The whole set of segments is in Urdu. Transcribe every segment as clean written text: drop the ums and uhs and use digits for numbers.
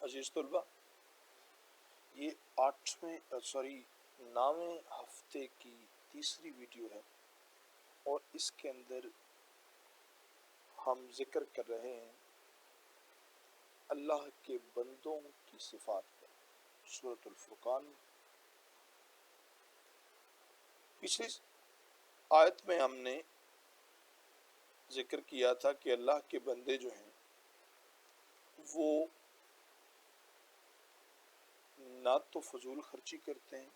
عزیز طلبہ، یہ 9ویں ہفتے کی تیسری ویڈیو ہے اور اس کے اندر ہم ذکر کر رہے ہیں اللہ کے بندوں کی صفات پر سورۃ الفرقان۔ پچھلی آیت میں ہم نے ذکر کیا تھا کہ اللہ کے بندے جو ہیں وہ نہ تو فضول خرچی کرتے ہیں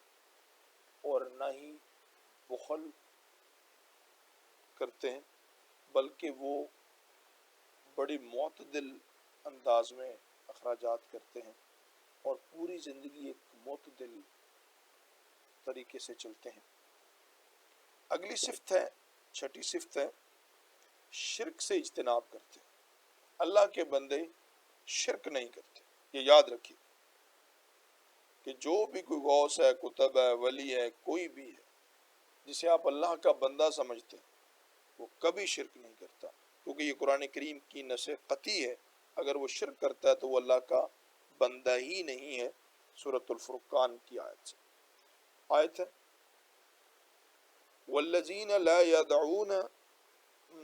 اور نہ ہی بخل کرتے ہیں، بلکہ وہ بڑی معتدل انداز میں اخراجات کرتے ہیں اور پوری زندگی ایک معتدل طریقے سے چلتے ہیں۔ اگلی صفت ہے، چھٹی صفت ہے، شرک سے اجتناب کرتے ہیں۔ اللہ کے بندے شرک نہیں کرتے۔ یہ یاد رکھیے کہ جو بھی کوئی غوث ہے، کتب ہے، ولی ہے، کوئی بھی ہے جسے آپ اللہ کا بندہ سمجھتے ہیں، وہ کبھی شرک نہیں کرتا، کیونکہ یہ قرآن کریم کی نص قطعی ہے۔ اگر وہ شرک کرتا ہے تو وہ اللہ کا بندہ ہی نہیں ہے۔ سورۃ الفرقان کی آیت سے آیت ہے، والذین لا يدعون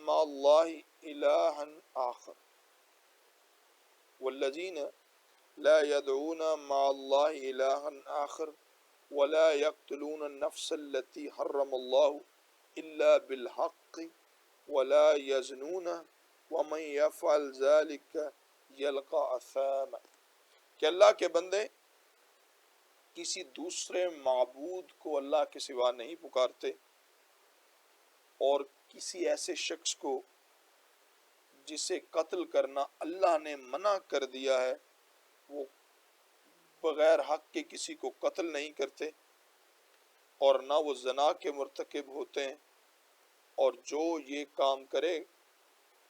مع اللہ الہا آخر، والذین لا يدعون مع اللہ الہا آخر ولا يقتلون النفس التي حرم اللہ الا بالحق ولا يزنون ومن يفعل ذلك يلقى اثاما، کہ اللہ کے بندے کسی دوسرے معبود کو اللہ کے سوا نہیں پکارتے اور کسی ایسے شخص کو جسے قتل کرنا اللہ نے منع کر دیا ہے، وہ بغیر حق کے کسی کو قتل نہیں کرتے اور نہ وہ زنا کے مرتکب ہوتے ہیں، اور جو یہ کام کرے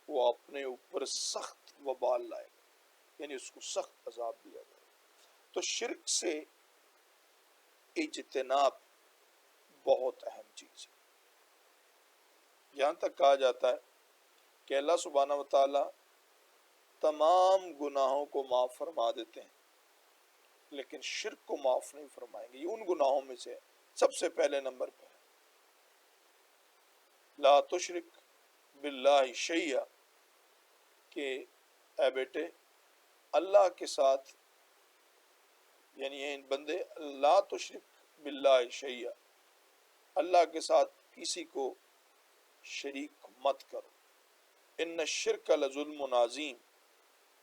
وہ اپنے اوپر سخت وبال لائے گا، یعنی اس کو سخت عذاب دیا جائے گا۔ تو شرک سے اجتناب بہت اہم چیز ہے۔ یہاں تک کہا جاتا ہے کہ اللہ سبحانہ و تعالی تمام گناہوں کو معاف فرما دیتے ہیں لیکن شرک کو معاف نہیں فرمائیں گے۔ یہ ان گناہوں میں سے سب سے پہلے نمبر پہ ہے، لا تشرک باللہ شیئا، کہ اے بیٹے اللہ کے ساتھ، یعنی یہ بندے، لا تشرک باللہ شیئا، اللہ کے ساتھ کسی کو شریک مت کرو، ان الشرک لظلم عظیم،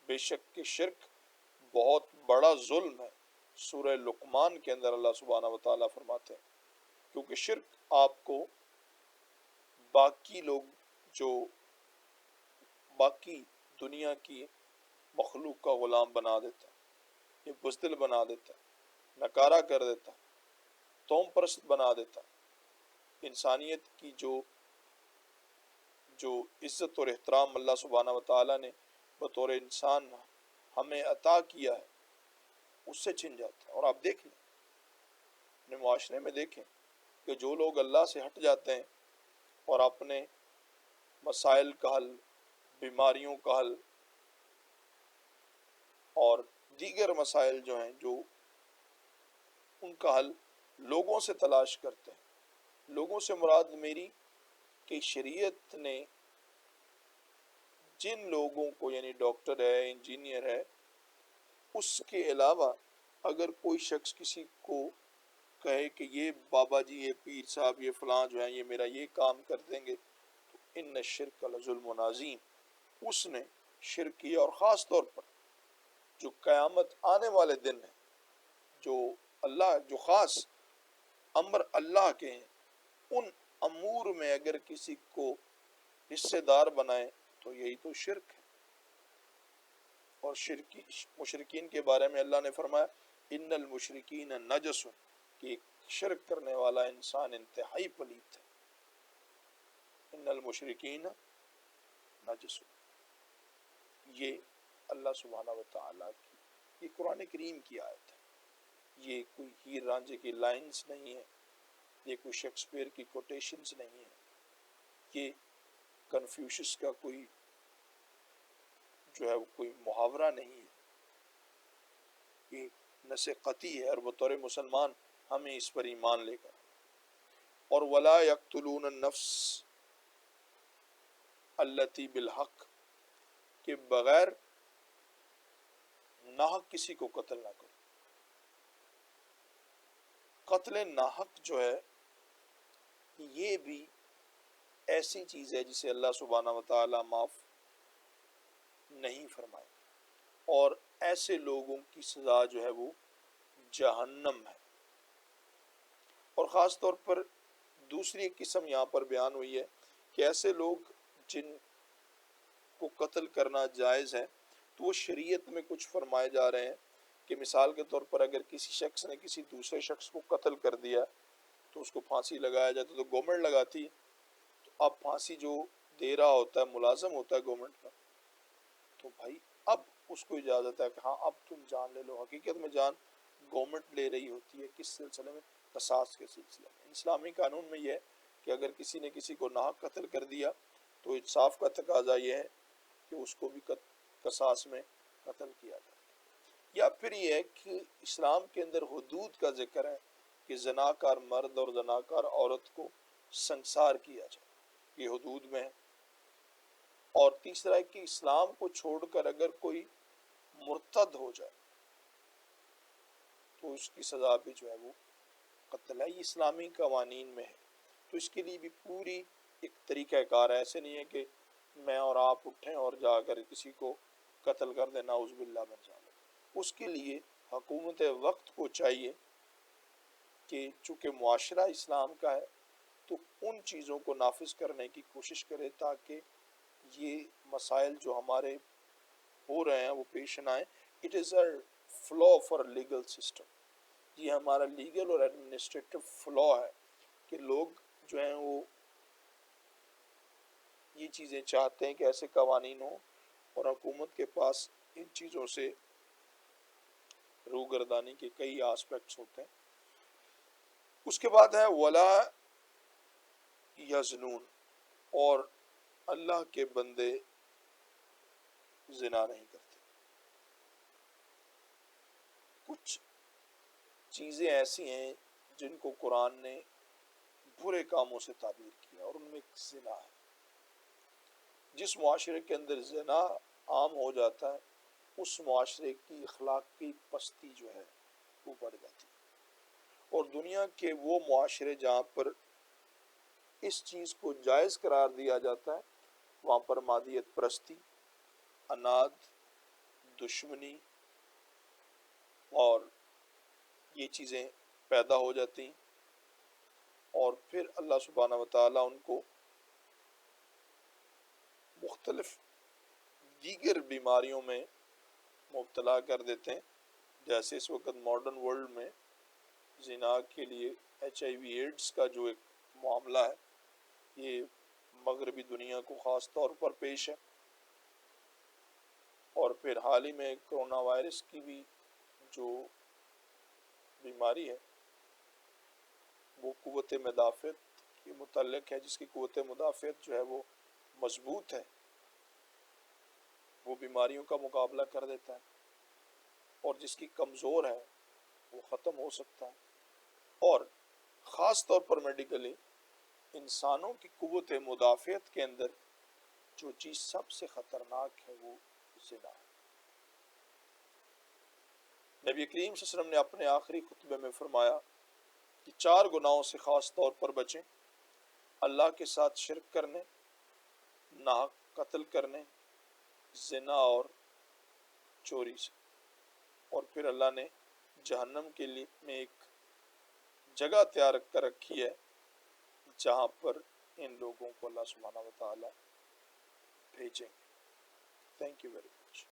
بے شک کہ شرک بہت بڑا ظلم ہے۔ سورہ لقمان کے اندر اللہ سبحانہ و تعالیٰ فرماتے ہیں، کیونکہ شرک آپ کو باقی لوگ جو باقی دنیا کی مخلوق کا غلام بنا دیتا ہے، یہ بزدل بنا دیتا ہے، نکارہ کر دیتا ہے، توم پرست بنا دیتا ہے۔ انسانیت کی جو عزت اور احترام اللہ سبحانہ و تعالیٰ نے بطور انسان ہمیں عطا کیا ہے اس سے چھن جاتا ہے۔ اور آپ دیکھ لیں، اپنے معاشرے میں دیکھیں کہ جو لوگ اللہ سے ہٹ جاتے ہیں اور اپنے مسائل کا حل، بیماریوں کا حل اور دیگر مسائل جو ہیں جو ان کا حل لوگوں سے تلاش کرتے ہیں، لوگوں سے مراد میری کہ شریعت نے جن لوگوں کو، یعنی ڈاکٹر ہے، انجینئر ہے، اس کے علاوہ اگر کوئی شخص کسی کو کہے کہ یہ بابا جی، یہ پیر صاحب، یہ فلاں جو ہیں، یہ میرا یہ کام کر دیں گے، تو ان الشرک لظلم عظیم، اس نے شرک کیا۔ اور خاص طور پر جو قیامت آنے والے دن ہیں، جو خاص امر اللہ کے ہیں، ان امور میں اگر کسی کو حصے دار بنائے تو یہی تو شرک ہے۔ اور مشرکین کے بارے میں اللہ نے فرمایا ان المشرکین نجس، کہ ایک شرک کرنے والا انسان انتہائی پلیت ہے۔ ان المشرکین نجس، یہ اللہ سبحانہ و تعالیٰ کی، یہ قرآن کریم کی آیت ہے، یہ کوئی ہیر رانجھے کی لائنز نہیں ہے، یہ کوئی شیکسپیئر کی کوٹیشنز نہیں ہے، یہ کنفیوشس کا کوئی جو ہے کوئی محاورہ نہیں ہے۔ یہ نص قطعی ہے، اور بطور مسلمان ہمیں اس پر ایمان لے کر، اور ولا یقتلون النفس التی بالحق، کہ بغیر ناحق کسی کو قتل نہ کرو۔ قتل ناحق جو ہے یہ بھی ایسی چیز ہے جسے اللہ سبحانہ و تعالی معاف نہیں فرمائے، اور ایسے لوگوں کی سزا جو ہے وہ جہنم ہے۔ اور خاص طور پر دوسری ایک قسم یہاں پر بیان ہوئی ہے کہ ایسے لوگ جن کو قتل کرنا جائز ہے تو وہ شریعت میں کچھ فرمائے جا رہے ہیں کہ مثال کے طور پر اگر کسی شخص نے کسی دوسرے شخص کو قتل کر دیا تو اس کو پھانسی لگایا جاتا، تو گورنمنٹ لگاتی، تو اب پھانسی جو دے رہا ہوتا ہے ملازم ہوتا ہے گورنمنٹ کا، تو بھائی اب اس کو اجازت ہے کہ ہاں اب تم جان لے لو۔ حقیقت میں جان گورنمنٹ لے رہی ہوتی ہے، کس سلسلے میں؟ قصاص کے سلسلے میں۔ اسلامی قانون میں یہ ہے کہ اگر کسی نے کسی کو ناحق قتل کر دیا تو انصاف کا تقاضا یہ ہے کہ اس کو بھی قصاص میں قتل کیا جائے۔ یا پھر یہ ہے کہ اسلام کے اندر حدود کا ذکر ہے کہ زناکار مرد اور زناکار عورت کو سنسار کیا جائے، یہ حدود میں ہے۔ اور تیسرا ہے کہ اسلام کو چھوڑ کر اگر کوئی مرتد ہو جائے تو اس کی سزا بھی جو ہے وہ قتل ہے، یہ اسلامی قوانین میں ہے۔ تو اس کے لیے بھی پوری ایک طریقہ کار ہے، ایسے نہیں ہے کہ میں اور آپ اٹھیں اور جا کر کسی کو قتل کر دیں، نعوذ باللہ من ذالک۔ اس کے لیے حکومت وقت کو چاہیے کہ چونکہ معاشرہ اسلام کا ہے تو ان چیزوں کو نافذ کرنے کی کوشش کرے تاکہ یہ مسائل جو ہمارے ہو رہے ہیں وہ پیش نہ آئیں۔ اٹ از اے فلا فار لیگل سسٹم، یہ ہمارا لیگل اور ایڈمنسٹریٹو فلا ہے کہ لوگ جو ہیں وہ یہ چیزیں چاہتے ہیں کہ ایسے قوانین ہوں، اور حکومت کے پاس ان چیزوں سے روگردانی کے کئی آسپیکٹس ہوتے ہیں۔ اس کے بعد ہے ولا یزنون، اور اللہ کے بندے زنا نہیں کرتے۔ کچھ چیزیں ایسی ہیں جن کو قرآن نے برے کاموں سے تعبیر کیا، اور ان میں ایک زنا ہے۔ جس معاشرے کے اندر زنا عام ہو جاتا ہے اس معاشرے کی اخلاقی پستی جو ہے وہ بڑھ جاتی ہے، اور دنیا کے وہ معاشرے جہاں پر اس چیز کو جائز قرار دیا جاتا ہے وہاں پر مادیت پرستی، اناد، دشمنی اور یہ چیزیں پیدا ہو جاتی ہیں، اور پھر اللہ سبحانہ و تعالیٰ ان کو مختلف دیگر بیماریوں میں مبتلا کر دیتے ہیں۔ جیسے اس وقت ماڈرن ورلڈ میں زنا کے لیے HIV ایڈز کا جو ایک معاملہ ہے یہ مغربی دنیا کو خاص طور پر پیش ہے، اور پھر حال ہی میں کرونا وائرس کی بھی جو بیماری ہے وہ قوت مدافعت کے متعلق ہے، جس کی قوت مدافعت جو ہے وہ مضبوط ہے وہ بیماریوں کا مقابلہ کر دیتا ہے، اور جس کی کمزور ہے وہ ختم ہو سکتا ہے۔ اور خاص طور پر میڈیکلی انسانوں کی قوت مدافعت کے اندر جو چیز سب سے خطرناک ہے وہ زنا ہے۔ نبی کریم صلی اللہ علیہ وسلم نے اپنے آخری خطبے میں فرمایا کہ 4 گناہوں سے خاص طور پر بچیں: اللہ کے ساتھ شرک کرنے، ناحق قتل کرنے، زنا اور چوری سے۔ اور پھر اللہ نے جہنم کے لیے میں ایک جگہ تیار کر رکھی ہے جہاں پر ان لوگوں کو اللہ سبحانہ و تعالی بھیجیں گے۔ Thank you very much.